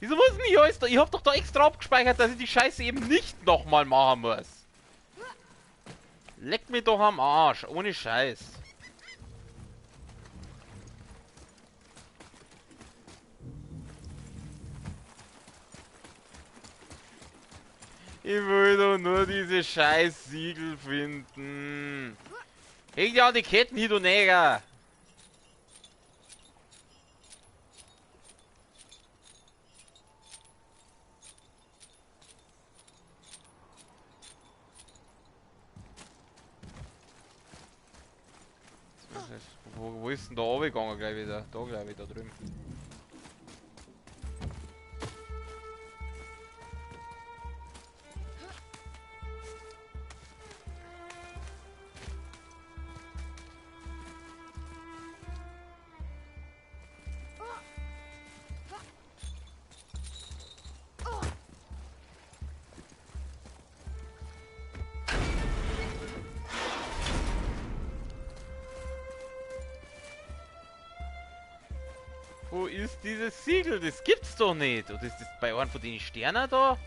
Wieso muss denn ich alles da? Ich hab doch da extra abgespeichert, dass ich die Scheiße eben nicht nochmal machen muss. Leck mich doch am Arsch, ohne Scheiß. Ich will doch nur diese scheiß Siegel finden. Leg dir an die Ketten hin, du Neger. Wo ist denn da runtergegangen gleich wieder? Da gleich wieder drüben. Wo ist dieses Siegel? Das gibt's doch nicht. Oder ist das bei einem von den Sternen da?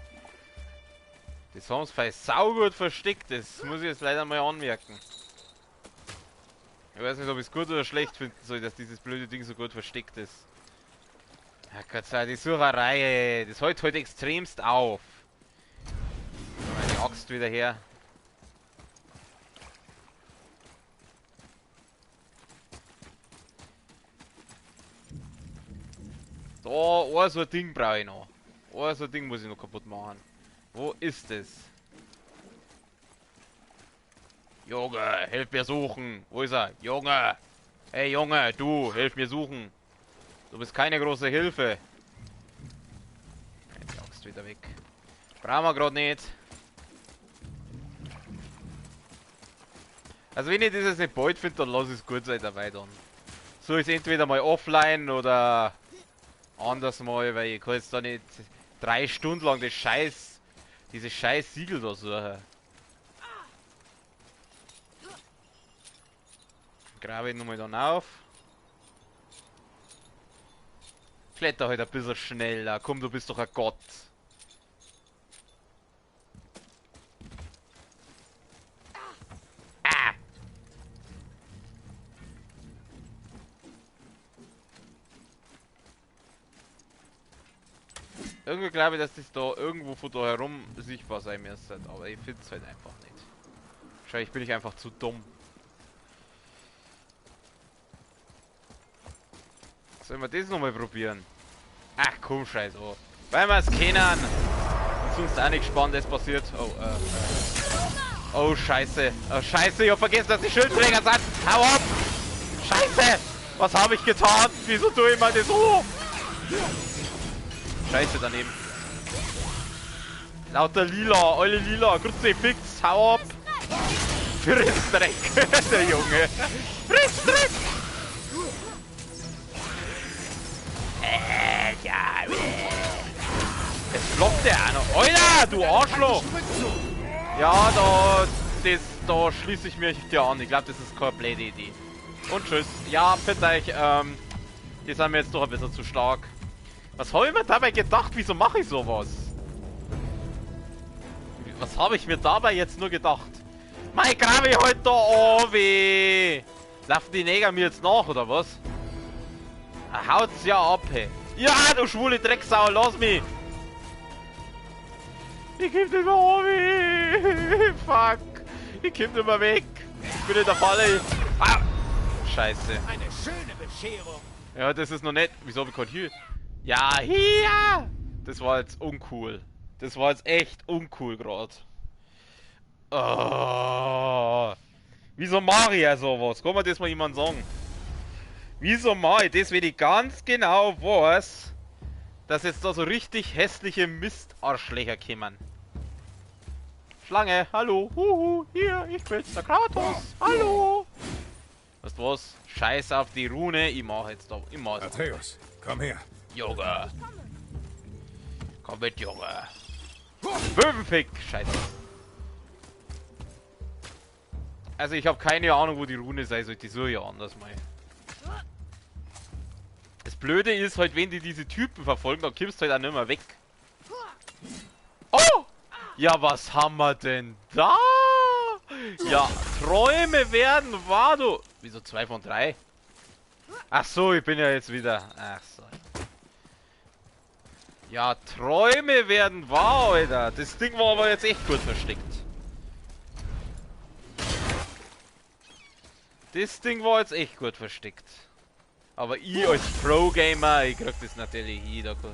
Das haben sie fast saugut versteckt. Das muss ich jetzt leider mal anmerken. Ich weiß nicht, ob ich es gut oder schlecht finden soll, dass dieses blöde Ding so gut versteckt ist. Ja Gott sei Dank, die Sucherei, das hält heute extremst auf. Meine Axt wieder her. Da, so ein Ding brauche ich noch. So ein Ding muss ich noch kaputt machen. Wo ist es? Junge, hilf mir suchen. Wo ist er? Junge! Hey Junge, du, hilf mir suchen. Du bist keine große Hilfe. Jetzt die Axt wieder weg. Brauchen wir gerade nicht. Also wenn ich dieses nicht bald finde, dann lass es gut sein dabei dann. So ist entweder mal offline oder anders mal, weil ich kann jetzt da nicht 3 Stunden lang dieses scheiß Siegel da suchen. Grabe ich nochmal dann auf. Kletter halt ein bisschen schneller. Komm, du bist doch ein Gott. Ah! Irgendwie glaube ich, dass das da irgendwo von da herum sichtbar sein müsste. Aber ich finde es halt einfach nicht. Wahrscheinlich bin ich einfach zu dumm. Sollen wir das nochmal probieren? Ach komm, scheiß oh. Weil wir es kennen. Und sonst auch nichts Spannendes passiert. Oh, scheiße. Oh, scheiße, ich hab vergessen, dass die Schildträger sind. Hau ab! Scheiße! Was habe ich getan? Wieso tue ich mal das so? Scheiße daneben. Lauter lila, alle lila. Kruzifix, hau ab! Friss Dreck, der Junge. Friss Dreck! Ja, es blockt der auch noch. Alter, du Arschloch! Ja, da schließe ich mich dir an. Ich glaube, das ist keine blöde Idee. Und tschüss. Ja, bitte euch, die sind mir jetzt doch ein bisschen zu stark. Was habe ich mir dabei gedacht? Wieso mache ich sowas? Was habe ich mir dabei jetzt nur gedacht? Mein grabe ich heute da oh weh! Laufen die Neger mir jetzt nach, oder was? Haut's ja ab, hey. Ja, du schwule Drecksau, lass mich! Ich komm nicht mehr weh! Fuck! Ich komm nicht mehr weg! Ich bin in der Falle! Ah. Scheiße. Eine schöne Bescherung! Ja, das ist noch nicht. Wieso hab ich gerade hier? Ja, hier! Das war jetzt uncool. Das war jetzt echt uncool gerade. Oh. Wieso mache ich ja sowas? Kann mir das mal jemand sagen? Wieso mache ich das, wenn ich ganz genau weiß, dass jetzt da so richtig hässliche Mistarschlöcher kommen? Schlange, hallo, huhu, hier, ich bin's, der Kratos, hallo! Weißt du was? Scheiß auf die Rune, ich mach jetzt da, ich mach's. Atreus, komm her. Junge! Komm mit, Junge! Böwenfick! Scheiße! Also ich habe keine Ahnung, wo die Rune sein soll, die suche ich anders mal. Das Blöde ist halt, wenn die diese Typen verfolgen, dann kommst du halt auch nicht mehr weg. Oh! Ja, was haben wir denn da? Ja, Träume werden wahr, du. Wieso 2 von 3? Ach so, ich bin ja jetzt wieder. Ach so. Ja, Träume werden wahr, Alter. Das Ding war aber jetzt echt gut versteckt. Das Ding war jetzt echt gut versteckt. Aber ich als Pro-Gamer, ich krieg das natürlich jeder gut.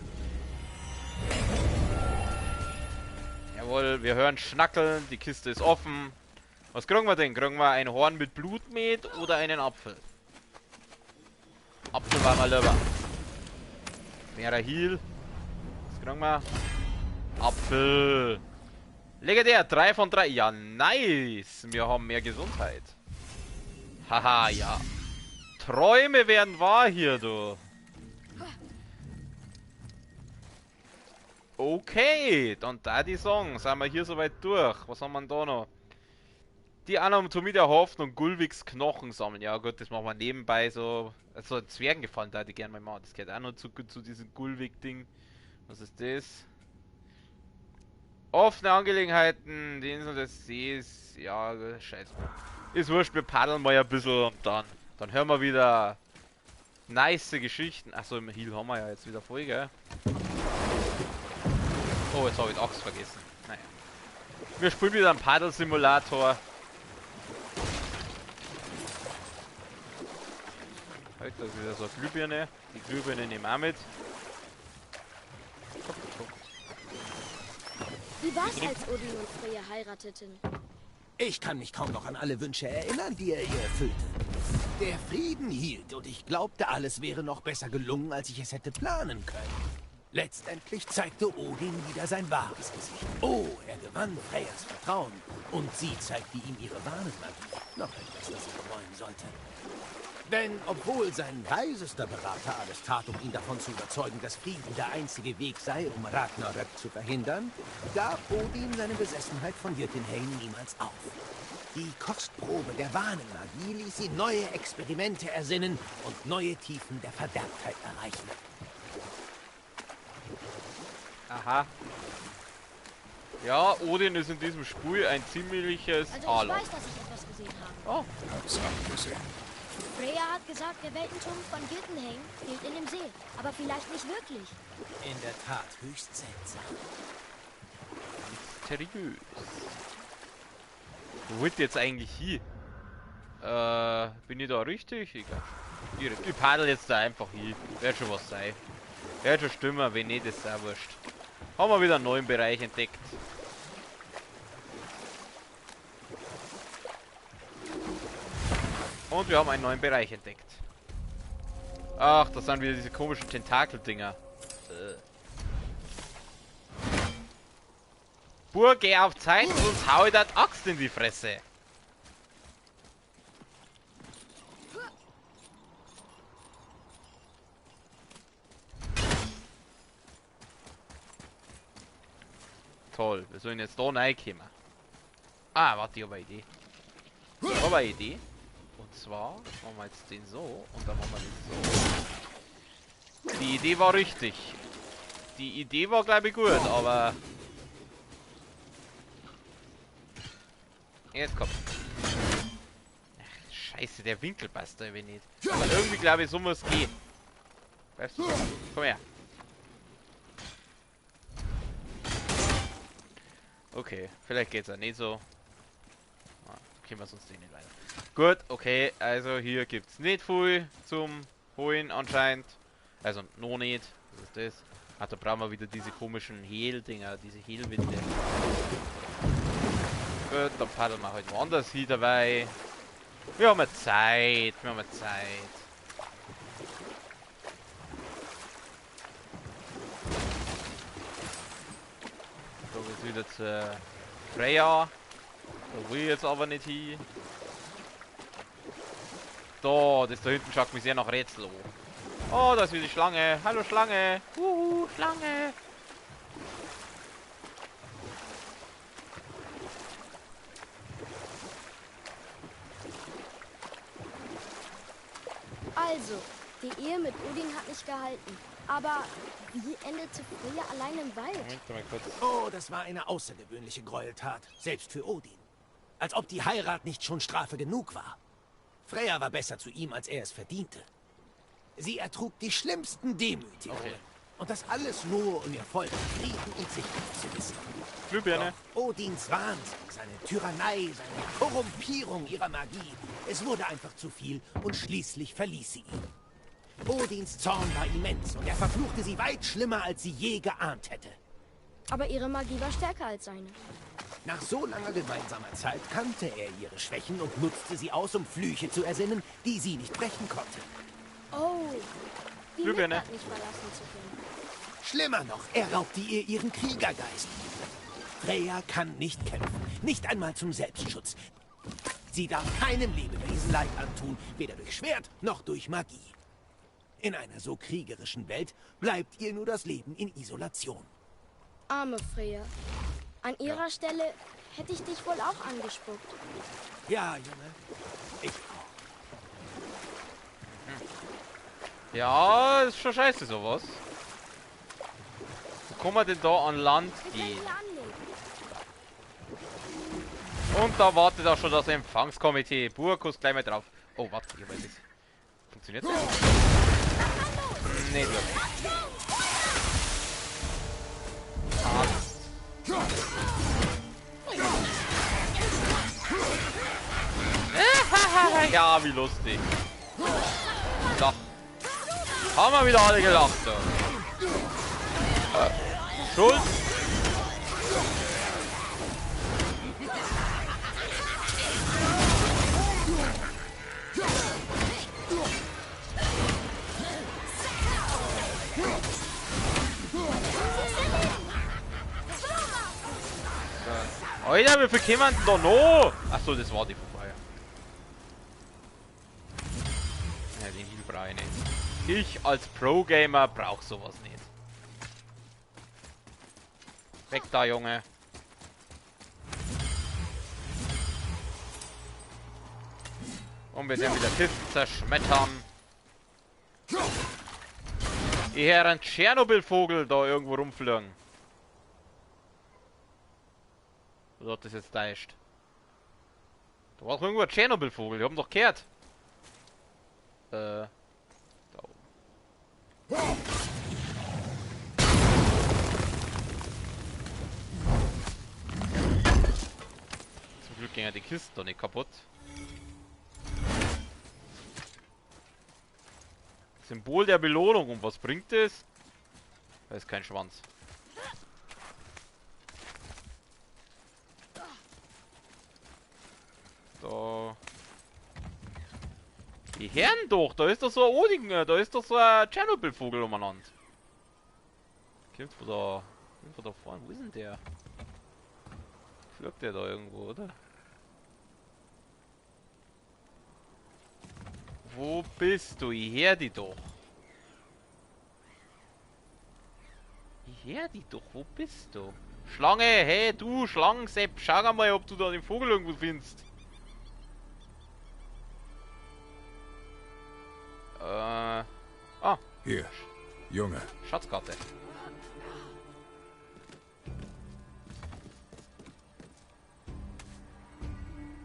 Jawohl, wir hören Schnackeln, die Kiste ist offen. Was kriegen wir denn? Kriegen wir ein Horn mit Blutmet oder einen Apfel? Apfel war mal lieber. Mehrer Heal. Was kriegen wir? Apfel. Legendär, 3 von 3. Ja, nice. Wir haben mehr Gesundheit. Haha, ja. Träume werden wahr hier, du. Okay, dann da die Song. Sind wir hier soweit durch. Was haben wir denn da noch? Die Anatomie der Hoffnung, Gulviks Knochen sammeln. Ja gut, das machen wir nebenbei so. Also Zwergen gefallen, da die gerne mal machen. Das gehört auch noch zu diesem Gulvik-Ding. Was ist das? Offene Angelegenheiten, die Insel des Sees. Ja, scheiße. Ist wurscht, wir paddeln mal ein bisschen und dann hören wir wieder nice Geschichten. Achso, im Heal haben wir ja jetzt wieder voll, gell? Oh, jetzt habe ich die Axt vergessen. Naja. Wir spielen wieder einen Paddel-Simulator. Heute da ist wieder so eine Glühbirne. Die Glühbirne nehmen wir auch mit. Wie war's, als Odin und Freya heirateten? Ich kann mich kaum noch an alle Wünsche erinnern, die er ihr erfüllte. Der Frieden hielt und ich glaubte, alles wäre noch besser gelungen, als ich es hätte planen können. Letztendlich zeigte Odin wieder sein wahres Gesicht. Oh, er gewann Freyas Vertrauen und sie zeigte ihm ihre Warnenmagie. Noch etwas, das er bereuen sollte. Denn obwohl sein weisester Berater alles tat, um ihn davon zu überzeugen, dass Frieden der einzige Weg sei, um Ragnarök zu verhindern, gab Odin seine Besessenheit von Jötunheim niemals auf. Die Kostprobe der Warnenmagie ließ ihn neue Experimente ersinnen und neue Tiefen der Verderbtheit erreichen. Aha. Ja, Odin ist in diesem Spiel ein ziemliches Also ich Arschloch. weiß, dass ich etwas gesehen habe. Oh, Hab's auch gesehen. Freya hat gesagt, der Weltenturm von Jotunheim fehlt in dem See. Aber vielleicht nicht wirklich. In der Tat höchst seltsam. mysteriös. Wo wollt ihr jetzt eigentlich hin? Bin ich da richtig? Egal. Ich paddel jetzt da einfach hin. Wird schon was sein. Wird schon stimmen, wenn nicht, ist auch wurscht. Haben wir wieder einen neuen Bereich entdeckt. Und wir haben einen neuen Bereich entdeckt. Ach, das sind wieder diese komischen Tentakel-Dinger. Bur, geh auf Zeit, sonst hau ich das Axt in die Fresse. Toll, wir sollen jetzt da reinkommen. Ah, warte, ich habe eine Idee. Ich habe eine Idee. Und zwar machen wir jetzt den so und dann machen wir den so. Die Idee war richtig. Die Idee war, glaube ich, gut, aber... Jetzt kommt. Ach, scheiße, der Winkel passt da irgendwie nicht. Aber irgendwie, glaube ich, so muss es gehen. Weißt du? Komm her. Okay, vielleicht geht's ja nicht so. Ah, können wir sonst nicht weiter. Gut, okay, also hier gibt's nicht viel zum Holen anscheinend. Also noch nicht. Was ist das? Ah, da brauchen wir wieder diese komischen Hehl-Dinger, diese Hehlwinde. Gut, dann paddeln wir halt woanders hin dabei. Wir haben ja Zeit, wir haben ja Zeit. So geht's wieder zu Freya. Da will ich jetzt aber nicht hin. Da, das da hinten schaut mich sehr nach Rätsel an. Oh, da ist wieder die Schlange. Hallo Schlange. Schlange. Also, Die Ehe mit Odin hat nicht gehalten. Aber wie endete Freya allein im Wald? Moment mal kurz. Oh, das war eine außergewöhnliche Gräueltat, selbst für Odin. Als ob die Heirat nicht schon Strafe genug war. Freya war besser zu ihm, als er es verdiente. Sie ertrug die schlimmsten Demütigungen. Okay. Und das alles nur, um ihr Volk Frieden und Sicherheit zu wissen. Glühbirne. Doch Odins Wahnsinn, seine Tyrannei, seine Korrumpierung ihrer Magie, es wurde einfach zu viel und schließlich verließ sie ihn. Odins Zorn war immens und er verfluchte sie weit schlimmer, als sie je geahnt hätte. Aber ihre Magie war stärker als seine. Nach so langer gemeinsamer Zeit kannte er ihre Schwächen und nutzte sie aus, um Flüche zu ersinnen, die sie nicht brechen konnte. Oh, wie Glühbirne. Midgard nicht verlassen zu können. Schlimmer noch, er raubte ihr ihren Kriegergeist. Freya kann nicht kämpfen, nicht einmal zum Selbstschutz. Sie darf keinem Lebewesen Leid antun, weder durch Schwert noch durch Magie. In einer so kriegerischen Welt bleibt ihr nur das Leben in Isolation. Arme Freya. An ihrer Stelle hätte ich dich wohl auch angespuckt. Ja, Junge, ich auch. Ja, ist schon scheiße sowas. Wo kann man denn da an Land Wir können gehen? hier anlegen. Und da wartet auch schon das Empfangskomitee. Burkus gleich mal drauf. Oh, warte, ich weiß es. Funktioniert das? Nee, wirklich. Ja, wie lustig. Da. Haben wir wieder alle gelacht. So. Schuld. Alter, wie viel kämen denn da noch? Achso, das war die vorbei. Ja, den Heal brauche ich nicht. Ich als Pro-Gamer brauch sowas nicht. Weg da, Junge. Und wir sehen wieder Kisten zerschmettern. Die Herren Tschernobyl-Vogel da irgendwo rumfliegen. Oder hat das jetzt täuscht? Da war doch irgendwo ein Tschernobyl-Vogel, die haben doch gehört. Da oben. Zum Glück ging ja die Kiste doch nicht kaputt. Symbol der Belohnung, und was bringt es? Da ist kein Schwanz. Da. Die Herren doch, da ist doch so ein Odin, da ist doch so ein Tschernobyl-Vogel umeinander. Kommt von da vorne, wo ist denn der? Flirgt der da irgendwo, oder? Wo bist du? Ich hör die doch. Ich hör die doch, wo bist du? Schlange, hey du Schlangensepp, schau mal, ob du da den Vogel irgendwo findest. Hier, Junge. Schatzkarte.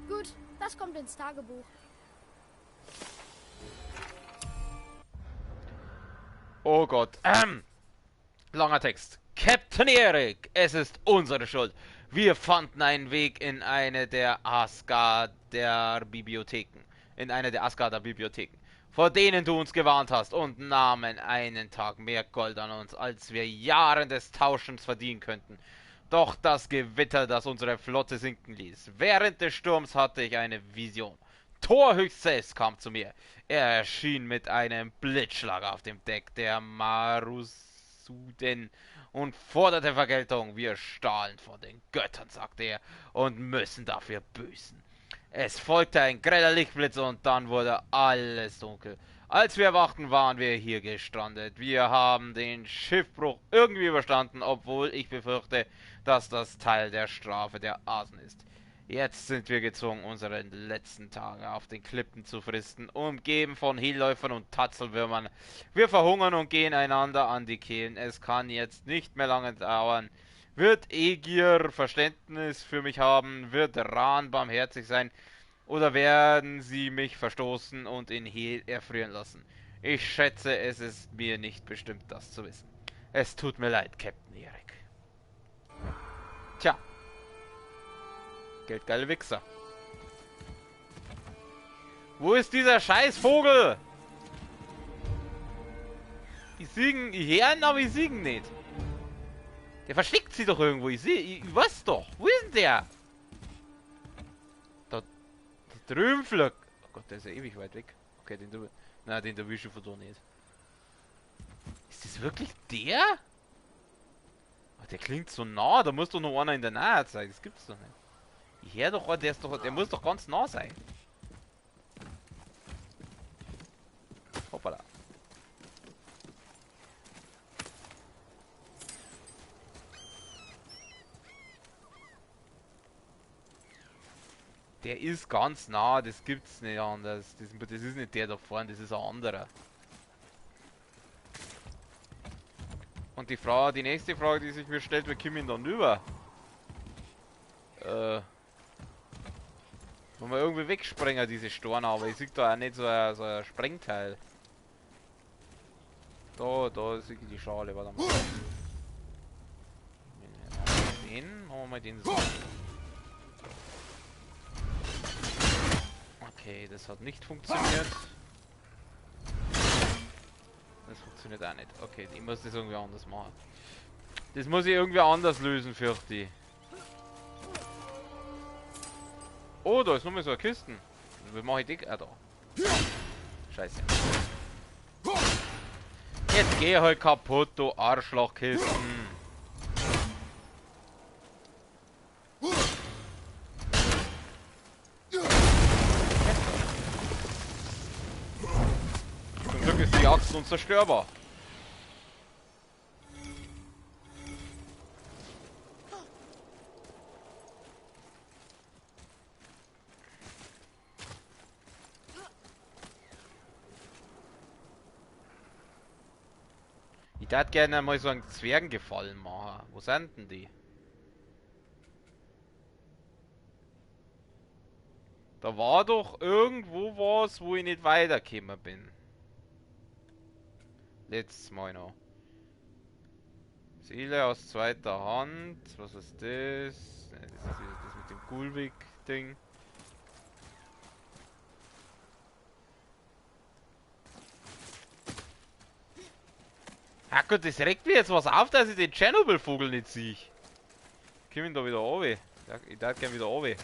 Gut, das kommt ins Tagebuch. Oh Gott. Langer Text. Captain Erik, es ist unsere Schuld. Wir fanden einen Weg in eine der Asgarder Bibliotheken. Vor denen du uns gewarnt hast, und nahmen einen Tag mehr Gold an uns, als wir Jahre des Tauschens verdienen könnten. Doch das Gewitter, das unsere Flotte sinken ließ. Während des Sturms hatte ich eine Vision. Thor höchst selbst kam zu mir. Er erschien mit einem Blitzschlag auf dem Deck der Marusuden und forderte Vergeltung. Wir stahlen vor den Göttern, sagte er, und müssen dafür büßen. Es folgte ein greller Lichtblitz und dann wurde alles dunkel. Als wir erwachten, waren wir hier gestrandet. Wir haben den Schiffbruch irgendwie überstanden, obwohl ich befürchte, dass das Teil der Strafe der Asen ist. Jetzt sind wir gezwungen, unsere letzten Tage auf den Klippen zu fristen, umgeben von Hillläufern und Tatzelwürmern. Wir verhungern und gehen einander an die Kehlen. Es kann jetzt nicht mehr lange dauern. Wird Egir Verständnis für mich haben? Wird Ran barmherzig sein? Oder werden sie mich verstoßen und in Hel erfrieren lassen? Ich schätze, es ist mir nicht bestimmt, das zu wissen. Es tut mir leid, Captain Erik. Tja. Geldgeile Wichser. Wo ist dieser scheiß Vogel? Ich siegen, ich hören, aber ich siegen nicht. Der versteckt sich doch irgendwo. Ich sehe, ich weiß doch. Wo ist denn der? Da drüben flog. Oh Gott, der ist ja ewig weit weg. Okay, den erwische ich von da nicht. Ist das wirklich der? Oh, der klingt so nah. Da muss doch noch einer in der Nähe sein. Das gibt's doch nicht. Ich höre doch, der muss doch ganz nah sein. Hoppala. Der ist ganz nah, das gibt's nicht anders. Das ist nicht der da vorne, das ist ein anderer. Und die nächste Frage, die sich mir stellt, wir kommen dann rüber. Wenn wir irgendwie wegsprengen, diese Storne, aber ich sehe da auch nicht so ein Sprengteil. Da sehe ich die Schale, warte mal. Machen wir mal den so. Okay, das hat nicht funktioniert. Das funktioniert auch nicht. Okay, ich muss das irgendwie anders machen. Das muss ich irgendwie anders lösen, fürchte ich. Oh, da ist nochmal so eine Kiste. Wie mache ich die? Ah, da. Scheiße. Jetzt geh halt kaputt, du Arschlochkisten. Zum Glück ist die Axt unzerstörbar. Ich würde gerne mal so einen Zwergengefallen machen. Wo sind denn die? Da war doch irgendwo was, wo ich nicht weitergekommen bin. Letztes Mal noch. Seele aus zweiter Hand. Was ist das? Das ist das mit dem Gulwig-Ding. Ah Gott, das regt mir jetzt was auf, dass ich den Tschernobyl-Vogel nicht sehe. Komm ihn da wieder runter. Ich darf gerne wieder runter.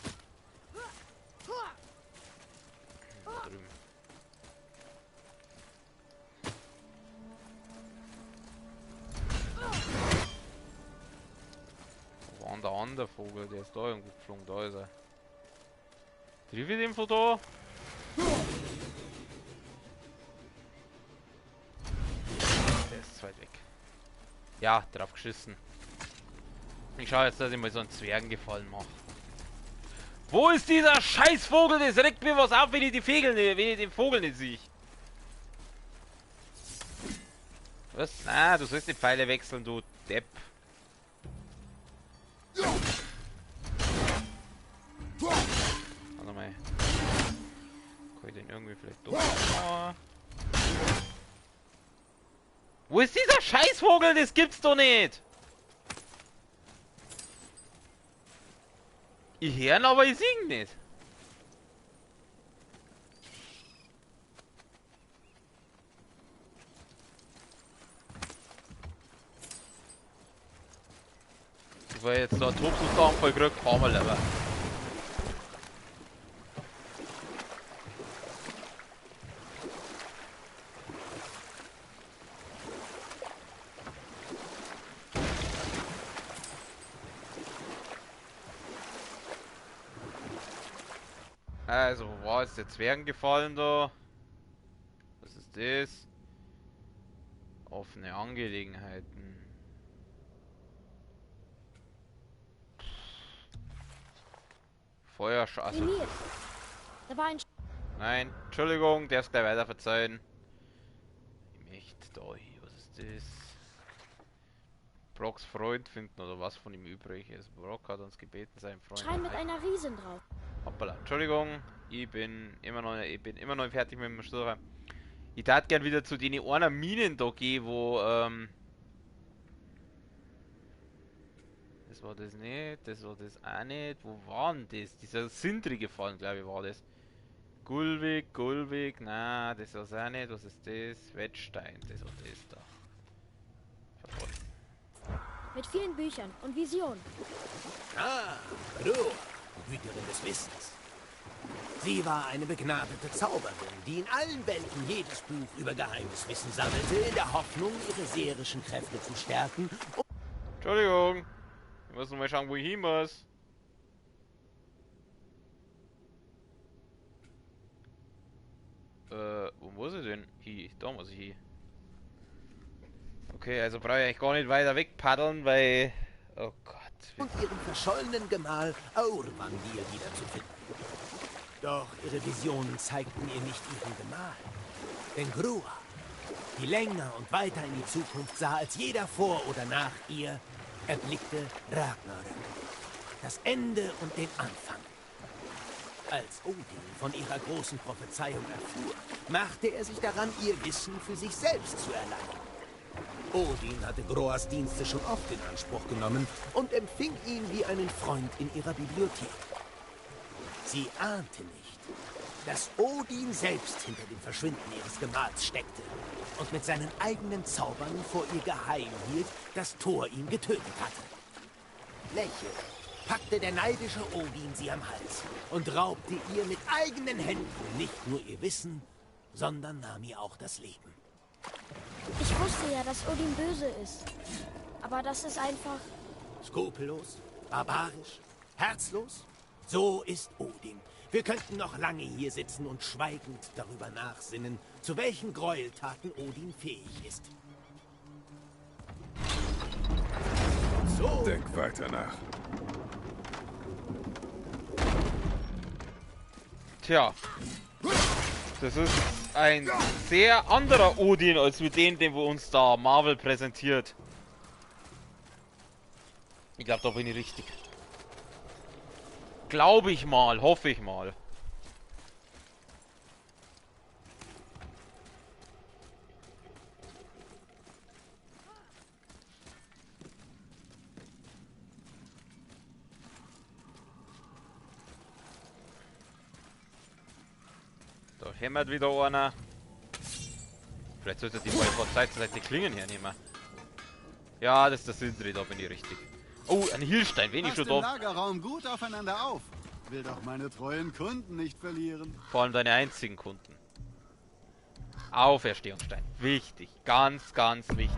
Da drüben. Wo war denn der andere Vogel? Der ist da irgendwo geflogen. Da ist er. Triff ich den von da? Der ist zu weit weg. Ja, drauf geschissen. Ich schaue jetzt, dass ich mal so einen Zwergengefallen mache. Wo ist dieser Scheißvogel? Das regt mir was auf, wenn ich den Vogel nicht sehe. Was? Na, du sollst die Pfeile wechseln, du Depp. Warte mal. Kann ich den irgendwie vielleicht doch machen? Wo ist dieser Scheißvogel? Das gibt's doch nicht! Ich höre ihn, aber ich sehe ihn nicht. Weil jetzt da ein Tobsuchtanfall kriegt, fahren wir lieber. Also, wo war jetzt der Zwergengefallen da? Was ist das? Offene Angelegenheiten. Feuerschasse. Trainiert. Da war ein Nein, Entschuldigung, der ist gleich weiter verzeihen. Echt, da hier, was ist das? Brocks Freund finden oder was von ihm übrig ist. Brock hat uns gebeten, seinen Freund. Schrein mit einer Riesin drauf. Hoppala, Entschuldigung, ich bin immer noch fertig mit dem Suchen. Ich tat gern wieder zu den einer Minen da gehen, wo, das war das nicht, das war das auch nicht. Wo waren das? Dieser Sindri gefallen, glaube ich, war das. Gulwig, na, das war's auch nicht. Was ist das? Wettstein, das war das da. Verfolgt. Mit vielen Büchern und Visionen. Ah, Ruhe, Hüterin des Wissens. Sie war eine begnadete Zauberin, die in allen Welten jedes Buch über geheimes Wissen sammelte, in der Hoffnung, ihre seherischen Kräfte zu stärken. Entschuldigung, ich muss noch mal schauen, wo ich hin muss. Wo muss ich denn? Hier, da muss ich hin. Okay, also brauche ich eigentlich gar nicht weiter wegpaddeln, weil... Oh Gott. Und ihren verschollenen Gemahl Aurvandir wiederzufinden. Doch ihre Visionen zeigten ihr nicht ihren Gemahl. Denn Grua, die länger und weiter in die Zukunft sah als jeder vor oder nach ihr, erblickte Ragnarök. Das Ende und den Anfang. Als Odin von ihrer großen Prophezeiung erfuhr, machte er sich daran, ihr Wissen für sich selbst zu erlangen. Odin hatte Groas Dienste schon oft in Anspruch genommen und empfing ihn wie einen Freund in ihrer Bibliothek. Sie ahnte nicht, dass Odin selbst hinter dem Verschwinden ihres Gemahls steckte und mit seinen eigenen Zaubern vor ihr geheim hielt, dass Thor ihn getötet hatte. Lächelnd packte der neidische Odin sie am Hals und raubte ihr mit eigenen Händen nicht nur ihr Wissen, sondern nahm ihr auch das Leben. Ich wusste ja, dass Odin böse ist. Aber das ist einfach... Skrupellos, barbarisch, herzlos? So ist Odin. Wir könnten noch lange hier sitzen und schweigend darüber nachsinnen, zu welchen Gräueltaten Odin fähig ist. So. Denk weiter nach. Tja. Das ist ein sehr anderer Odin als mit dem, den wir uns da Marvel präsentiert. Ich glaube, da bin ich richtig. Glaube ich mal, hoffe ich mal. Da hämmert wieder einer. Vielleicht sollte die mal vor Zeit die Klingen hernehmen. Ja, das ist der Sindri, da bin ich richtig. Oh, ein Hielstein, wenn ich schon Passt im da. Lagerraum gut aufeinander auf. Will doch meine treuen Kunden nicht verlieren. Vor allem deine einzigen Kunden. Auferstehungsstein. Wichtig. Ganz, ganz wichtig.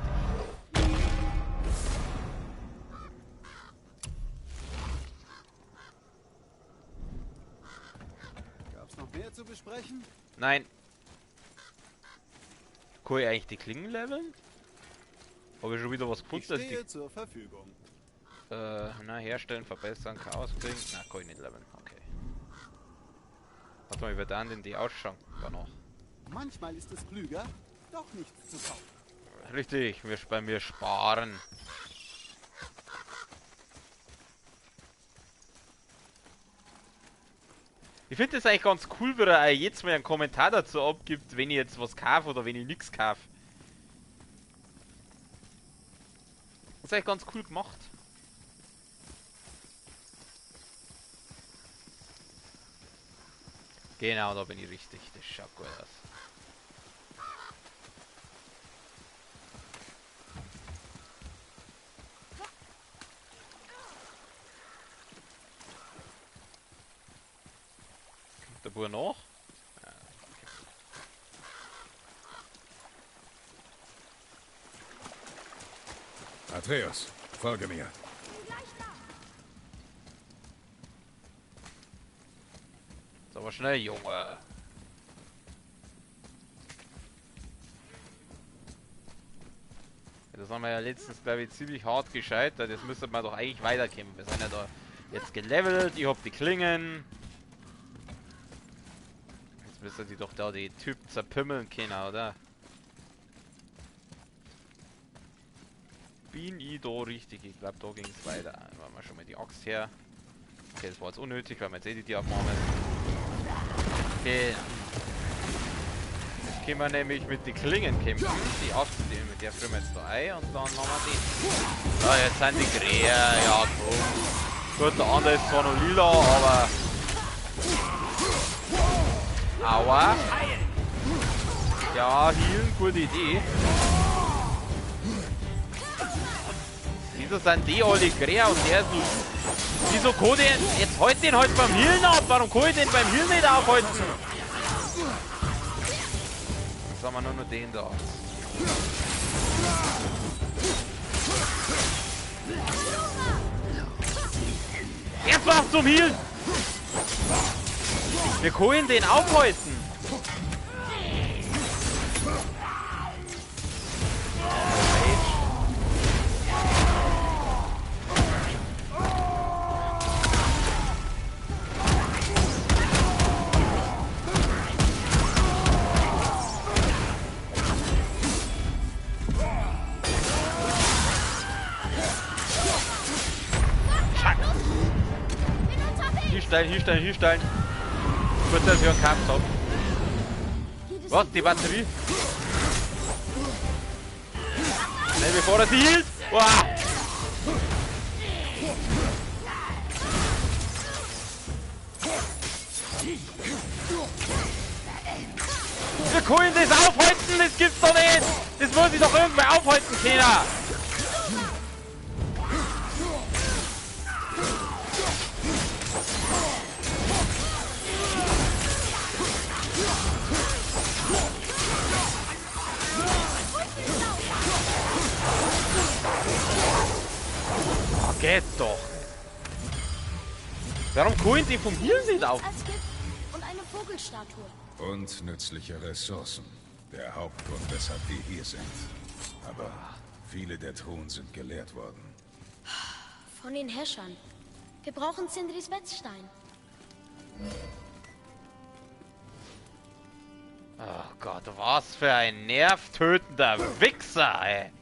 Gab's noch mehr zu besprechen? Nein. Kann ich eigentlich die Klingen leveln? Habe ich schon wieder was Ich gefunden? dass stehe zur Verfügung. na, herstellen, verbessern, Chaos bringen. Na, kann ich nicht leveln. Okay. Warte mal, wie wird dann denn die ausschauen? War noch. Manchmal ist es klüger, doch nichts zu kaufen. Richtig, wir bei mir sparen. Ich finde es eigentlich ganz cool, wie er jetzt mal einen Kommentar dazu abgibt, wenn ich jetzt was kaufe oder wenn ich nichts kaufe. Das ist eigentlich ganz cool gemacht. Genau, da bin ich richtig. Das schaut gut aus. Der Bur noch? Ja, okay. Atreus, folge mir. Ist aber schnell, Junge. Das haben wir ja letztens, glaube ich, ziemlich hart gescheitert. Jetzt müsste man doch eigentlich weiterkämpfen. Wir sind ja da Jetzt gelevelt, ich hab die Klingen. Jetzt müsste die doch da die Typ zerpümmeln können, oder? Bin ich da richtig? Ich glaube, da ging es weiter. Machen wir schon mal die Axt her. Okay, das war jetzt unnötig, weil wir jetzt eh die Diagramme. Okay. Jetzt können wir nämlich mit den Klingen kämpfen. Die Axt, mit der führen wir jetzt da ein und dann machen wir die. Ja, jetzt sind die Krähe, ja komm. Gut, der andere ist zwar noch lila, aber... Aua. Ja, healen, gute Idee. Wieso sind die alle Krähe und der ist so... Wieso kann den... Jetzt halt den halt beim Healen ab. Warum kann ich den beim Healen nicht aufhalten? Jetzt haben wir nur noch den da. Jetzt was zum Healen! Wir können den aufhalten. Hier stellen. Gut, dass ich einen Kampf habe. Was? Die Batterie? Schnell bevor er sie hielt! Wow. Wir können das aufhalten! Das gibt's doch nicht! Das muss ich doch irgendwer aufhalten, keiner! Geht doch! Warum können die vom Hiel nicht auf? Als Gift und eine Vogelstatue. Und nützliche Ressourcen. Der Hauptgrund, weshalb wir hier sind. Aber viele der Truhen sind geleert worden. Von den Herrschern. Wir brauchen Sindris Wetzstein. Oh Gott, was für ein nervtötender Wichser, ey!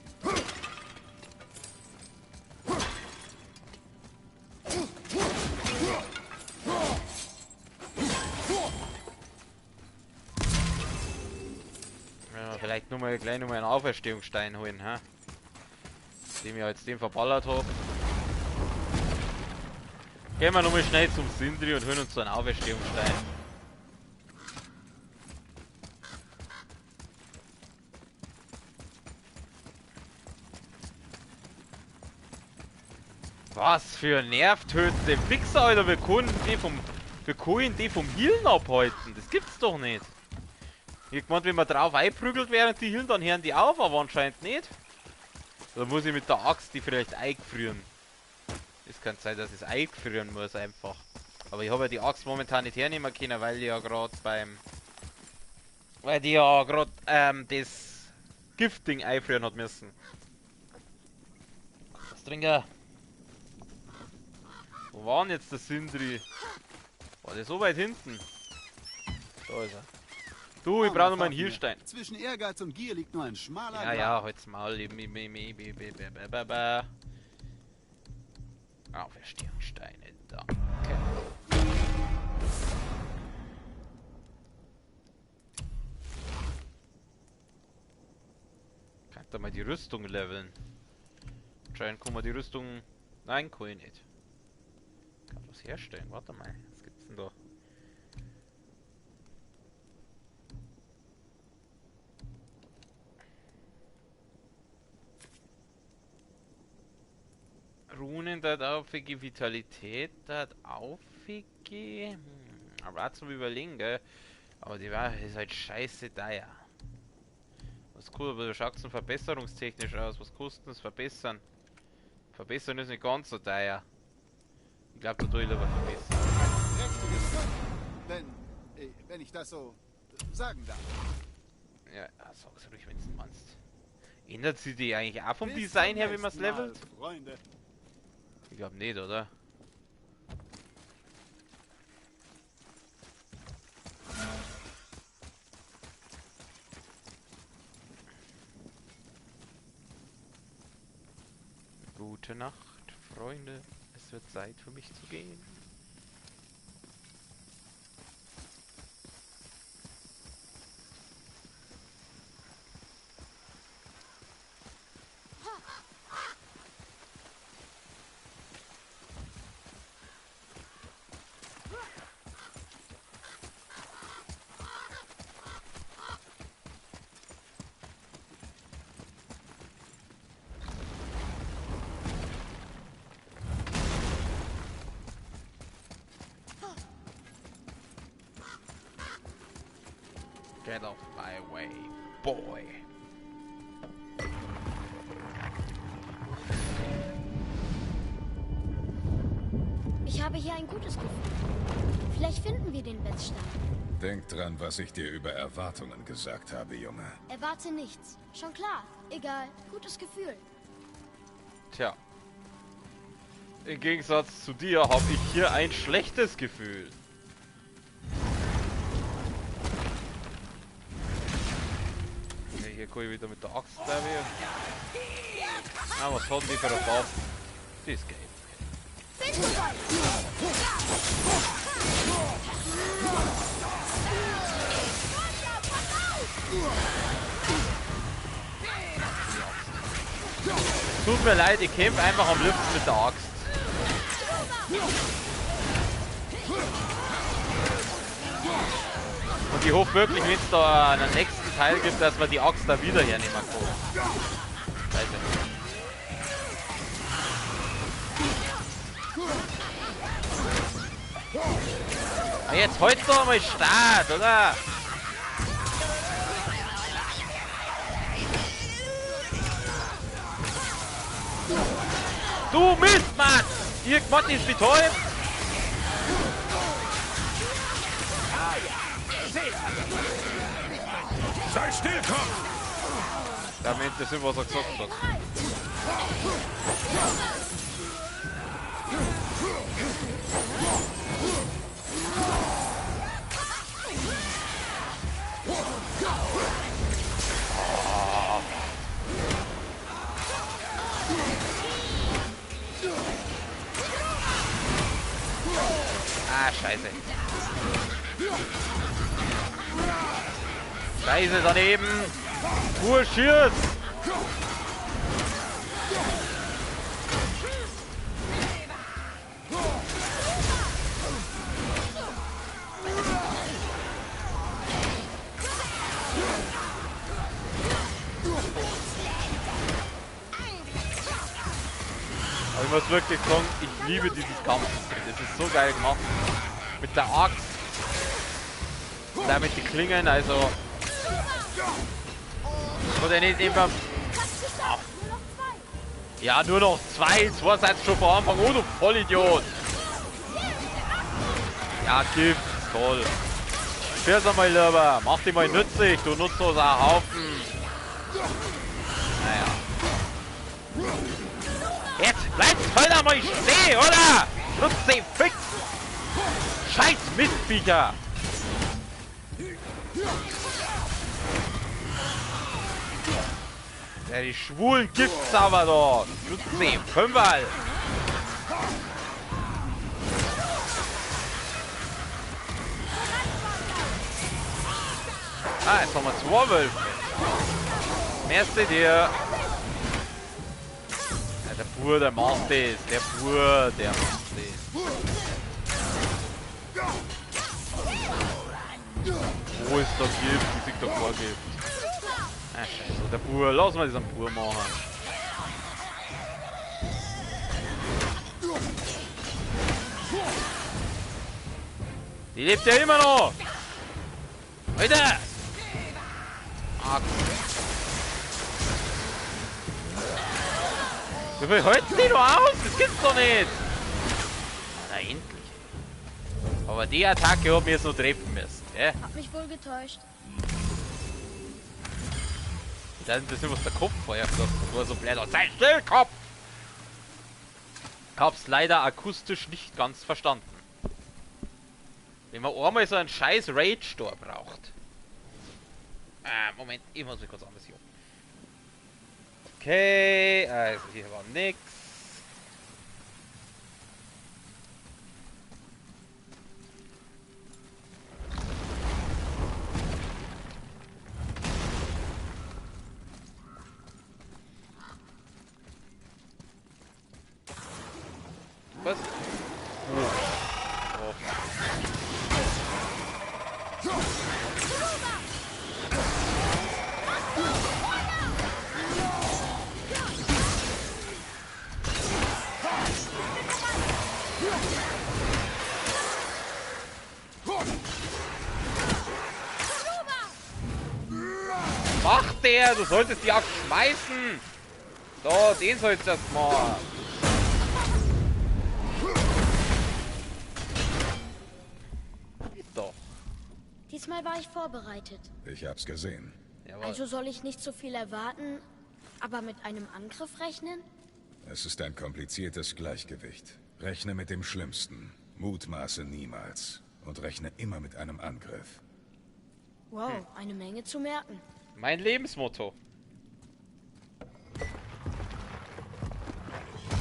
Vielleicht nur mal gleich einen Auferstehungsstein holen, ha? Den wir jetzt den verballert haben. Gehen wir nochmal schnell zum Sindri und holen uns so einen Auferstehungsstein. Was für nervtötende Wichser, Alter! Wir können die vom Healen abhalten. Das gibt's doch nicht. Ich meinte, wenn man drauf einprügelt während die Healen, dann hören die auf, aber anscheinend nicht. Da muss ich mit der Axt die vielleicht eingefrieren. Es kann sein, dass ich es eingefrieren muss einfach. Aber ich habe ja die Axt momentan nicht hernehmen können, weil die ja gerade das Giftding einfrieren hat müssen. Was trinken? Wo war denn jetzt der Sindri? War der so weit hinten? Da ist er. Du, ich brauche noch mal einen Healstein. Zwischen Ehrgeiz und Gier liegt nur ein schmaler Ja, Grat. ja, halt's Maul. Auferstehungssteine, danke. Kann da mal die Rüstung leveln. Anscheinend kann man die Rüstung... Nein, kann ich nicht. Kann was herstellen, warte mal. Was gibt's denn da? Runen dat aufige, Vitalität dat aufige. Aber auch zum Überlegen, gell? Aber die Wahrheit ist halt scheiße teuer. Was cool, aber du schaust verbesserungstechnisch aus. Was kostet das verbessern? Verbessern ist nicht ganz so teuer. Ich glaube, da tue ich lieber verbessern. Prächtiges Zeug, wenn ich das so sagen darf. Ja, sag's ruhig, wenn du meinst. Ändert sie die eigentlich auch vom Design her, wie man es levelt? Freunde. Ich glaube nicht, oder? Gute Nacht, Freunde. Es wird Zeit für mich zu gehen. Get off my way, boy. Ich habe hier ein gutes Gefühl. Vielleicht finden wir den Wetzstein. Denk dran, was ich dir über Erwartungen gesagt habe, Junge. Erwarte nichts. Schon klar. Egal. Gutes Gefühl. Tja. Im Gegensatz zu dir habe ich hier ein schlechtes Gefühl. Okay, hier komme ich wieder mit der Axt, glaube ich. Ah, was haben die für eine Farbe? Die ist gelb. Tut mir leid, ich kämpfe einfach am liebsten mit der Axt. Und ich hoffe wirklich, wenn es da einen nächsten Teil gibt, dass man die Axt da wieder hernehmen kann. Weiß ich nicht. Jetzt halt doch mal Start, oder? Du Mist, Mann! Irgendwas ist betäubt! Sei still, Kopf! Damit das ist, was er gesagt hat. Ah, scheiße. Scheiße daneben. Bullshit. Aber ich muss wirklich sagen, ich liebe dieses Kampfsystem. Das ist so geil gemacht. Mit der Axt. Und auch mit den Klingen, also. Oder nicht immer. Ach. Ja, nur noch zwei. Zwei seid schon vor Anfang. Oh, du Vollidiot. Ja, Gift. Toll. Schieß einmal lieber. Mach dich mal nützlich. Du nutzt uns einen Haufen. Naja. Jetzt bleibt voll einmal stehen, oder? Nutzt sie fix. Scheiß Mistviecher. Ja, die schwulen gibt's aber doch. Nutzt sie. Fünfmal. Ah, jetzt haben wir zwei Wölfe. Merci dir. Ja, der Bur, der macht das. Der Bur, der macht das. Wo ist der Gift? Die sich doch vorgibt. Ah, scheiße. Der Bur, lass mal diesen Bur machen. Die lebt ja immer noch. Alter! Ah, wie viel halten die noch aus? Das gibt's doch nicht! Na endlich. Aber die Attacke hat mir jetzt noch treffen müssen. Hab mich wohl getäuscht. Ich weiß nicht, was der Kopf vorher gesagt hat. War so blöd. Sei still, Kopf! Ich hab's leider akustisch nicht ganz verstanden. Wenn man einmal so einen scheiß Rage-Store braucht. Moment, ich muss mich kurz anders hier. Okay, also hier war nix. Was? Oh. Macht der! Du solltest die Axt schmeißen! So, den sollst du erst mal. Doch. Diesmal war ich vorbereitet. Ich hab's gesehen. Jawohl. Also soll ich nicht so viel erwarten, aber mit einem Angriff rechnen? Es ist ein kompliziertes Gleichgewicht. Rechne mit dem Schlimmsten. Mutmaße niemals. Und rechne immer mit einem Angriff. Wow, eine Menge zu merken. Mein Lebensmotto.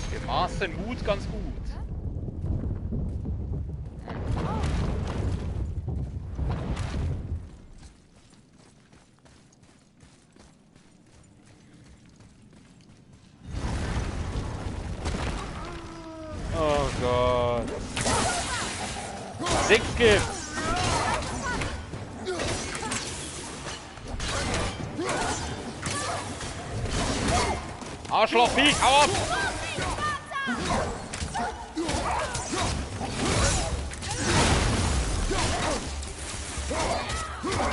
Wir maßen Mut ganz gut. Oh Gott. 6 gibt's. Arschlochvieh, hau ab!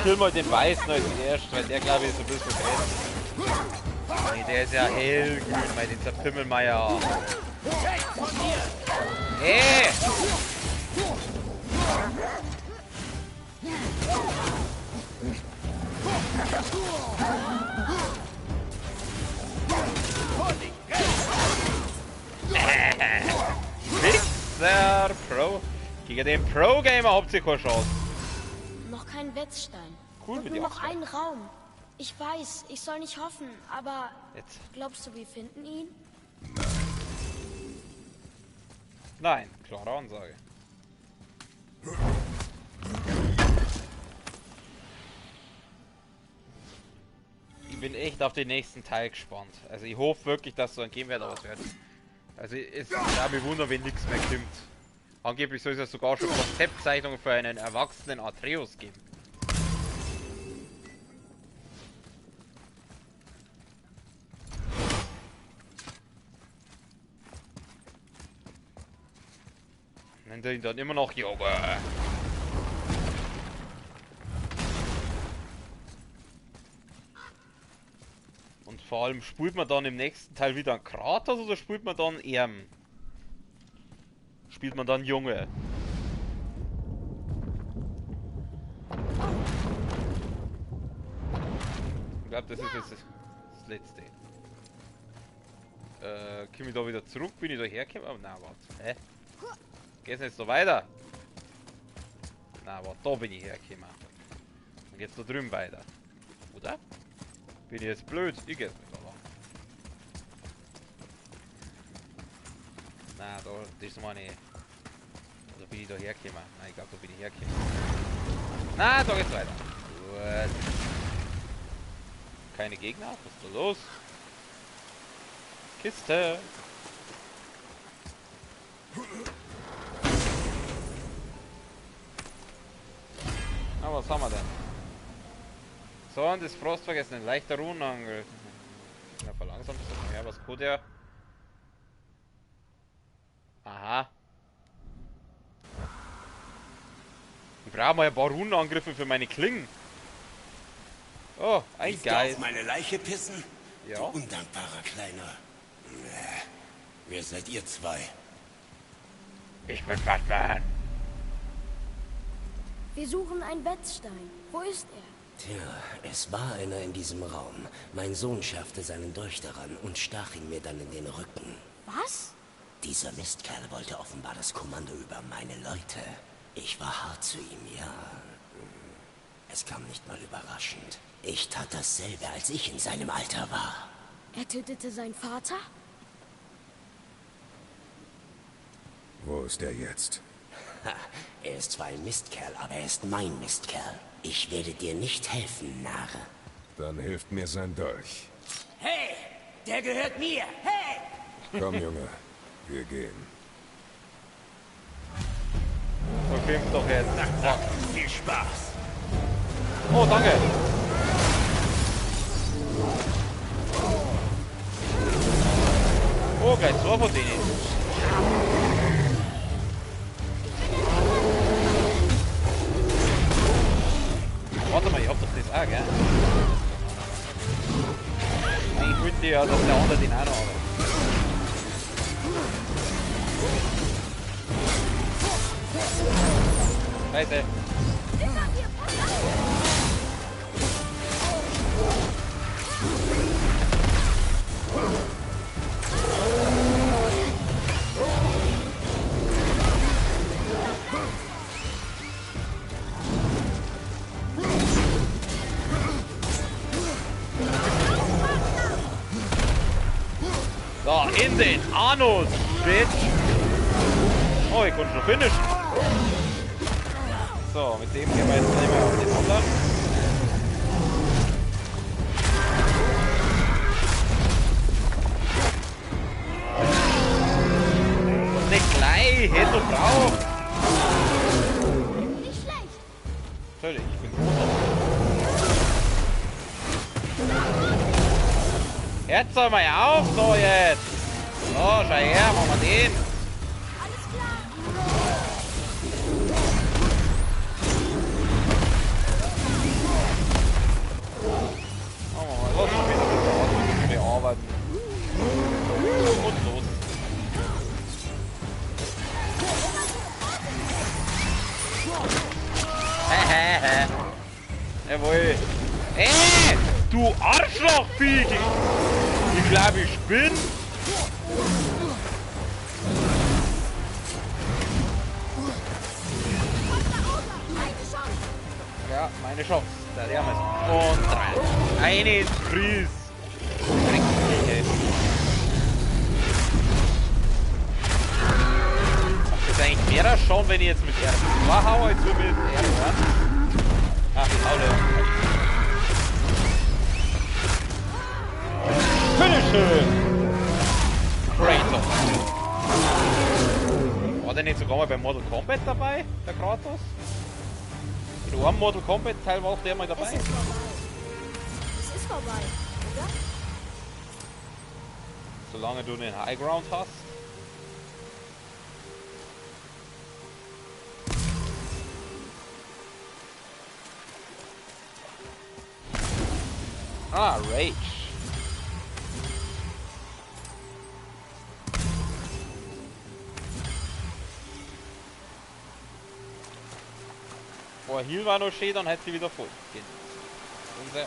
Kill mal den Weißen als erst, weil der glaube ich ist ein bisschen fest. Nee, der ist ja hellgrün, weil dieser Pimmelmeier. Hey! Mixer Pro. Gegen den Pro-Gamer habt ihr keine Chance. Noch kein Wetzstein. Cool Und mit nur dir. noch einen Raum. Ich weiß, ich soll nicht hoffen, aber Jetzt. glaubst du, wir finden ihn? Nein, klare Ansage. Ich bin echt auf den nächsten Teil gespannt. Also ich hoffe wirklich, dass so ein geben wird, aber es wird. Also es würde mich wundern, wenn nichts mehr kommt. Angeblich soll es ja sogar schon Konzeptzeichnungen für einen erwachsenen Atreus geben. Nennt er ihn dann immer noch Junge. Und vor allem spielt man dann im nächsten Teil wieder einen Kratos oder spielt man dann Erm? Spielt man dann Junge? Ich glaube, das ist jetzt das Letzte. Komme ich da wieder zurück? Bin ich da hergekommen? Oh, nein, warte. Hä? Geht's jetzt so weiter? Na, warte, da bin ich hergekommen. Dann geht's da drüben weiter. Oder? Bin ich jetzt blöd? Ich geh's nicht, aber. Na, da, das ist meine. Da bin ich da hergekommen. Nein, ich glaube, da bin ich hergekommen. Na, da geht's weiter. Gut. Keine Gegner? Was ist da los? Kiste! Na, was haben wir denn? Zorn des Frostvergessen, ein leichter Runenangriff. Ja, verlangsamt das mehr, was tut er? Aha. Ich brauche mal ein paar Runenangriffe für meine Klingen. Oh, ein Willst du Geist. auf meine Leiche pissen? Ja. Du undankbarer Kleiner. Wer seid ihr zwei? Ich bin Batman. Wir suchen einen Wetzstein. Wo ist er? Tja, es war einer in diesem Raum. Mein Sohn schärfte seinen Dolch daran und stach ihn mir dann in den Rücken. Was? Dieser Mistkerl wollte offenbar das Kommando über meine Leute. Ich war hart zu ihm, ja. Es kam nicht mal überraschend. Ich tat dasselbe, als ich in seinem Alter war. Er tötete seinen Vater? Wo ist er jetzt? Ha, er ist zwar ein Mistkerl, aber er ist mein Mistkerl. Ich werde dir nicht helfen, Narre. Dann hilft mir sein Dolch. Hey! Der gehört mir! Hey! Komm, Junge. Wir gehen. schimpf doch jetzt. Na, viel Spaß. Oh, danke. Oh, gleich zwei von denen. Warte mal, ich hab doch das auch, gell? Ich wollte ja, dass der andere den auch noch hat. Scheiße. So, in den Anus, Bitch. Oh, ich konnte schon finishen. So, mit dem gehen wir jetzt nicht mehr auf den anderen. Nicht gleich, hätte du braucht. Nicht schlecht. Natürlich, ich bin großartig. Jetzt soll mal auf, so jetzt. So, schau her, machen wir den. Alles klar. Machen wir mal, lass uns wieder ein bisschen bearbeiten. Und los. Jawohl. Du Arschlochvieh! Ich glaube, ich bin. Ja, meine Chance. Da lernen wir es. Und rein. Eine ins Fries. Macht das eigentlich mehr schon, wenn ich jetzt mit R2 haue, als mit R1? Ach, die Haule. Finish! Kratos. War der nicht sogar mal bei Mortal Kombat dabei, der Kratos? In einem Mortal Kombat Teil war auch der mal dabei. Es ist vorbei. Es ist vorbei, oder? Solange du den High Ground hast. Ah, Rage. Vorher Heal war noch schön, dann hätte sie wieder voll gehen. Unser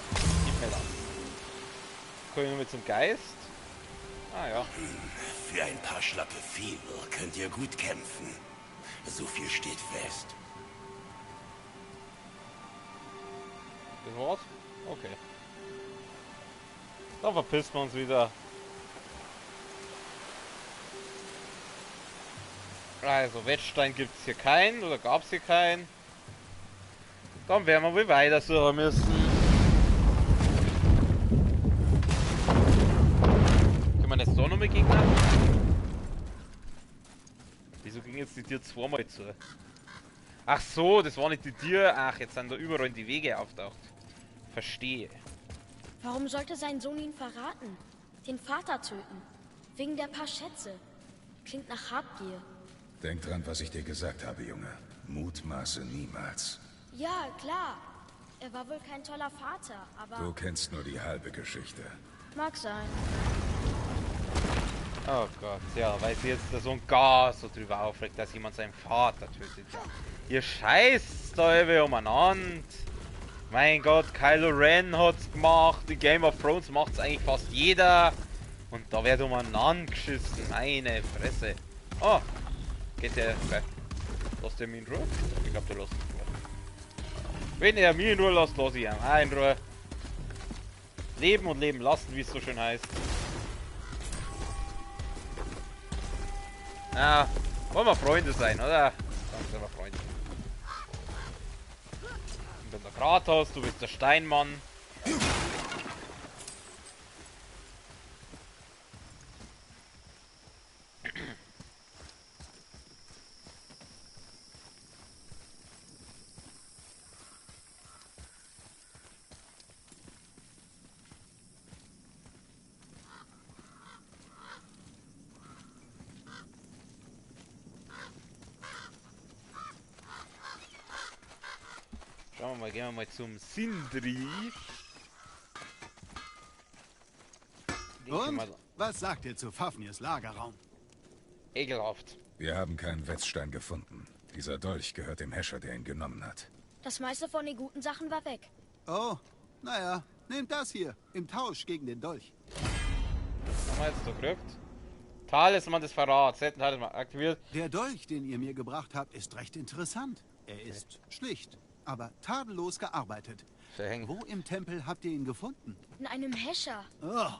Impeller. Kommen wir mit zum Geist. Ah ja. Für ein paar schlappe Feeble könnt ihr gut kämpfen. So viel steht fest. Das war's? Okay. Dann verpissen wir uns wieder. Also Wettstein gibt es hier keinen oder gab es hier keinen. Dann werden wir wohl weiter suchen müssen. Können wir jetzt da nochmal Gegner? Wieso ging jetzt die Tür zweimal zu? Ach so, das war nicht die Tür. Ach, jetzt sind da überall die Wege auftaucht. Verstehe. Warum sollte sein Sohn ihn verraten? Den Vater töten? Wegen der paar Schätze. Klingt nach Habgier. Denk dran, was ich dir gesagt habe, Junge. Mutmaße niemals. Ja, klar. Er war wohl kein toller Vater, aber... Du kennst nur die halbe Geschichte. Mag sein. Oh Gott, ja, weil sie jetzt da so ein Gas so drüber aufregt, dass jemand seinen Vater tötet. Ja. Ihr scheißt da irgendwie umeinander. Mein Gott, Kylo Ren hat's gemacht, in Game of Thrones macht's eigentlich fast jeder. Und da wird umeinander geschissen, meine Fresse. Oh, geht der, okay. Lasst ihr mich in Ruhe? Ich glaube, der lässt mich in Ruhe. Wenn er mich in Ruhe lässt, lasse ich ihn auch in Ruhe. Leben und leben lassen, wie es so schön heißt. Ja, wollen wir Freunde sein, oder? Dann sind wir Freunde. Ich bin der Kratos, du bist der Steinmann. gehen wir mal zum Sindri. Und? Was sagt ihr zu Fafnirs Lagerraum? Ekelhaft. Wir haben keinen Wetzstein gefunden. Dieser Dolch gehört dem Häscher, der ihn genommen hat. Das meiste von den guten Sachen war weg. Oh, naja, nehmt das hier. Im Tausch gegen den Dolch. Haben wir jetzt gedrückt? Talisman des Verrats. Selten Talisman aktiviert. Der Dolch, den ihr mir gebracht habt, ist recht interessant. Er ist schlicht, aber tadellos gearbeitet. Verhängt. Wo im Tempel habt ihr ihn gefunden? In einem Häscher. Oh.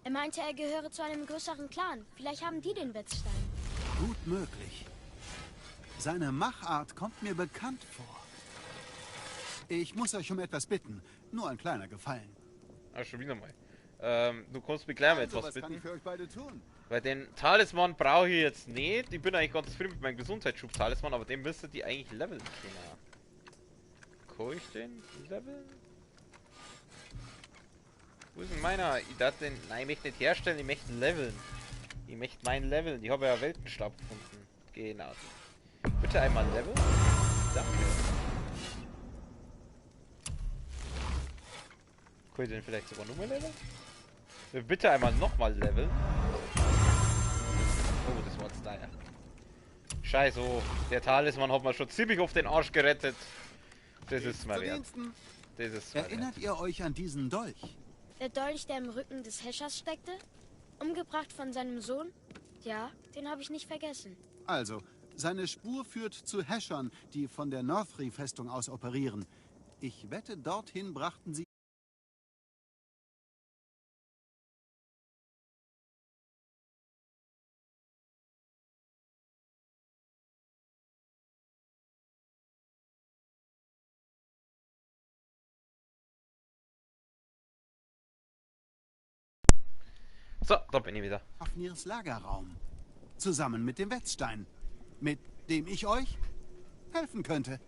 Er meinte, er gehöre zu einem größeren Clan. Vielleicht haben die den Wetzstein. Gut möglich. Seine Machart kommt mir bekannt vor. Ich muss euch um etwas bitten. Nur ein kleiner Gefallen. Ah, schon wieder mal. Du kannst mich gleich mal etwas was kann ich bitten. für euch beide tun? Weil den Talisman brauche ich jetzt nicht. Ich bin eigentlich ganz zufrieden mit meinem Gesundheitsschub-Talisman, aber den müsstet ihr eigentlich leveln können. Kann ich den leveln? Wo ist denn meiner? Ich dachte den. Nein, ich möchte nicht herstellen, ich möchte leveln. Ich möchte meinen leveln. Ich habe ja Weltenstab gefunden. Genau. Bitte einmal leveln. Danke. Kann ich den vielleicht sogar nochmal leveln? Bitte einmal nochmal leveln. Oh, das war jetzt da. Scheiße, oh, der Talisman hat mir schon ziemlich auf den Arsch gerettet. Das ist mal wert. Das ist mal Erinnert ihr euch an diesen Dolch? Der Dolch, der im Rücken des Häschers steckte? Umgebracht von seinem Sohn? Ja, den habe ich nicht vergessen. Also, seine Spur führt zu Häschern, die von der Northry-Festung aus operieren. Ich wette, dorthin brachten sie... So, da bin ich wieder. Fafnirs Lagerraum. Zusammen mit dem Wetzstein. Mit dem ich euch helfen könnte.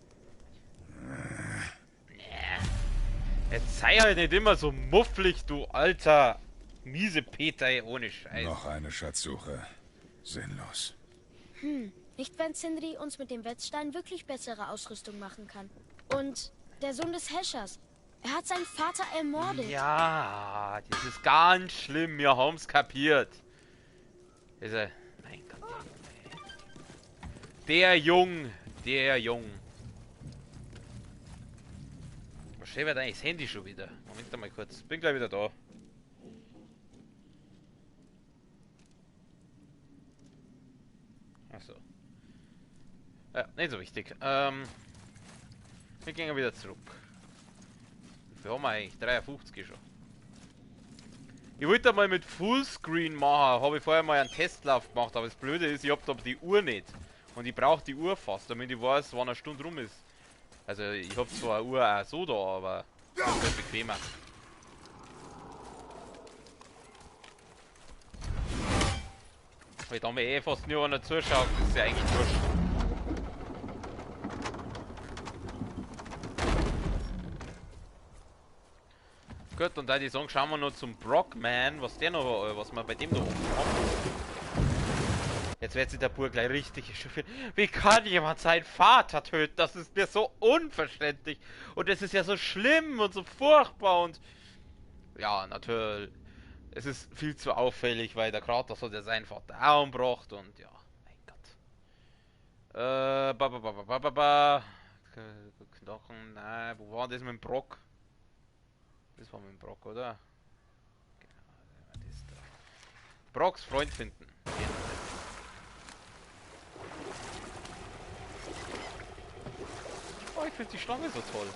Jetzt sei halt nicht immer so mufflig, du alter miese Peter, ey, ohne Scheiß. Noch eine Schatzsuche. Sinnlos. Nicht, wenn Sindri uns mit dem Wetzstein wirklich bessere Ausrüstung machen kann. Und der Sohn des Häschers. Er hat seinen Vater ermordet. Ja, das ist ganz schlimm, wir haben's kapiert. Also, mein Gott. Ey. Der Jung. Was schön wird eigentlich das Handy schon wieder? Moment mal kurz, bin gleich wieder da. Achso. Ja, nicht so wichtig. Wir gehen wieder zurück. Wir haben eigentlich 53 schon. Ich wollte mal mit Fullscreen machen, habe ich vorher mal einen Testlauf gemacht, aber das Blöde ist, ich habe da die Uhr nicht. Und ich brauche die Uhr fast, damit ich weiß, wann eine Stunde rum ist. Also ich habe zwar eine Uhr auch so da, aber das ist halt bequemer. Weil da mir eh fast nur einer zuschaut, das ist ja eigentlich wurscht. Gut, und da die sagen, schauen wir noch zum Brockman, was der noch, was wir bei dem noch haben. Jetzt wird sich der Bub gleich richtig echauffiert. Wie kann jemand seinen Vater töten? Das ist mir so unverständlich. Und es ist ja so schlimm und so furchtbar und... Ja, natürlich. Es ist viel zu auffällig, weil der Kratos hat ja seinen Vater auch umgebracht und ja, mein Gott. Knochen, nein, wo war das mit dem Brock? Das war mit dem Brock, oder? Genau, das da. Brocks Freund finden. Oh, ich finde die Schlange so toll.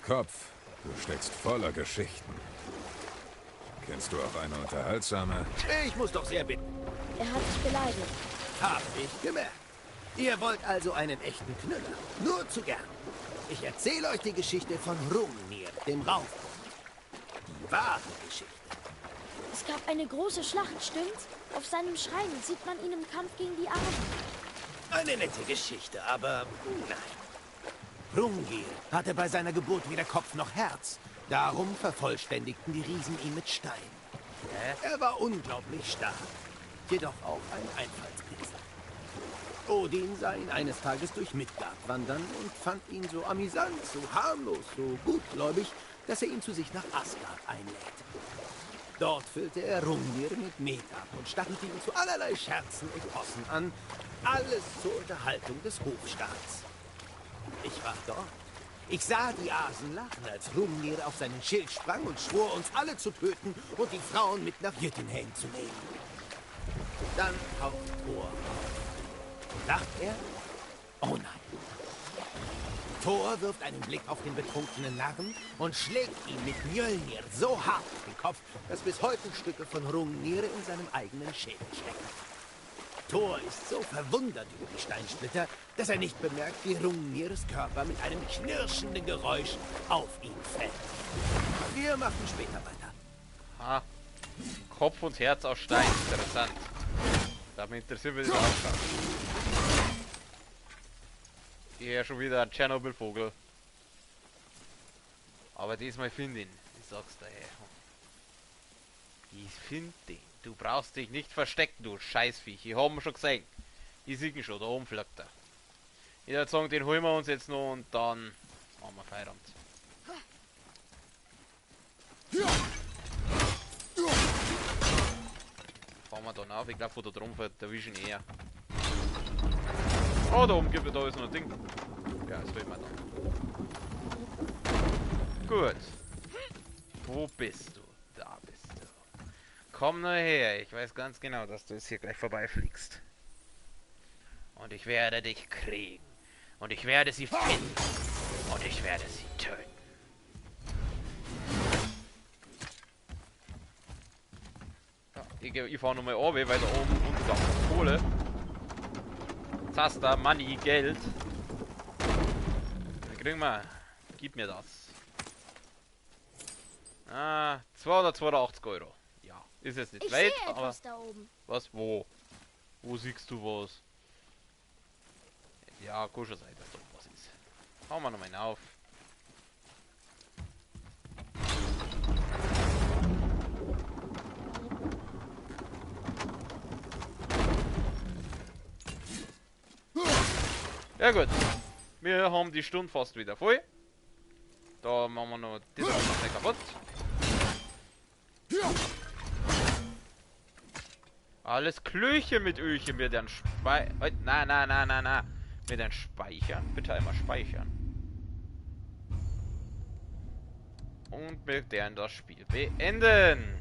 Kopf, du steckst voller Geschichten. Kennst du auch eine unterhaltsame? Ich muss doch sehr bitten. Er hat sich beleidigt. Hab ich gemerkt. Ihr wollt also einen echten Knüller. Nur zu gern. Ich erzähle euch die Geschichte von Hrungnir, dem Raufhund. Die wahre Geschichte. Es gab eine große Schlacht, stimmt's? Auf seinem Schrein sieht man ihn im Kampf gegen die Armen. Eine nette Geschichte, aber nein. Hrungnir hatte bei seiner Geburt weder Kopf noch Herz. Darum vervollständigten die Riesen ihn mit Stein. Er war unglaublich stark, jedoch auch ein Einfallspinsel. Odin sah ihn eines Tages durch Midgard wandern und fand ihn so amüsant, so harmlos, so gutgläubig, dass er ihn zu sich nach Asgard einlädt. Dort füllte er Hrungnir mit Met ab und stachelte ihn zu allerlei Scherzen und Possen an, alles zur Unterhaltung des Hofstaats. Ich war dort. Ich sah die Asen lachen, als Hrungnir auf seinen Schild sprang und schwor, uns alle zu töten und die Frauen mit nach Jötunheim zu nehmen. Dann taucht Thor auf. Lacht er? Oh nein. Thor wirft einen Blick auf den betrunkenen Narren und schlägt ihn mit Mjölnir so hart auf den Kopf, dass bis heute Stücke von Hrungnir in seinem eigenen Schädel stecken. Thor ist so verwundert über die Steinsplitter, dass er nicht bemerkt, wie Hrungnirs Körper mit einem knirschenden Geräusch auf ihn fällt. Wir machen später weiter. Ah, Kopf und Herz aus Stein, interessant. Damit interessiert mich das auch. Ich höre schon wieder einen Tschernobyl-Vogel. Aber diesmal finde ich ihn. Ich sag's dir. Ich finde den. Du brauchst dich nicht verstecken, du Scheißviech. Ich hab ihn schon gesehen. Ich sehe ihn schon, da oben fliegt er. Ich würde sagen, den holen wir uns jetzt noch und dann machen wir Feierabend. Fahren wir dann auf. Ich glaube, von da drum fährt der Vision eher. Oh, da oben gibt es, da ist noch ein Ding. Ja, das will man dann. Gut. Wo bist du? Da bist du. Komm nur her, ich weiß ganz genau, dass du jetzt hier gleich vorbeifliegst. Und ich werde dich kriegen. Und ich werde sie finden. Und ich werde sie töten. Ja, ich fahre nochmal runter, weil da oben unten ist Kohle. Zaster, Money, Geld. Dann kriegen wir. Gib mir das. Ah, 282 Euro. Ja, ist jetzt nicht Ich weit, sehe aber... etwas da oben. Was? Wo? Wo siehst du was? Ja, kann schon sein, dass da was ist. Hauen wir nochmal auf. Ja gut. Wir haben die Stunde fast wieder voll. Da machen wir noch das noch nicht kaputt. Alles Klöchen mit Öchen. Wir dann speichern. Na. Wir dann speichern. Bitte einmal speichern. Und wir werden das Spiel beenden.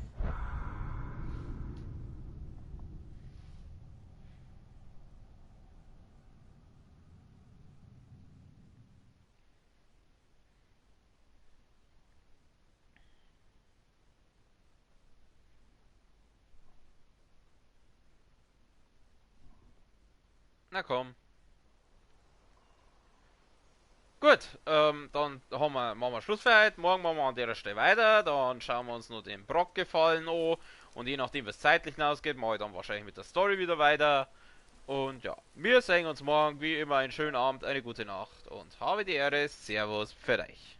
Na komm. Gut, dann machen wir Schluss für heute. Morgen machen wir an der Stelle weiter. Dann schauen wir uns noch den Brock-Gefallen an. Und je nachdem, was zeitlich hinausgeht, mache ich dann wahrscheinlich mit der Story wieder weiter. Und ja, wir sehen uns morgen. Wie immer einen schönen Abend, eine gute Nacht. Und habe die Ehre. Servus für euch.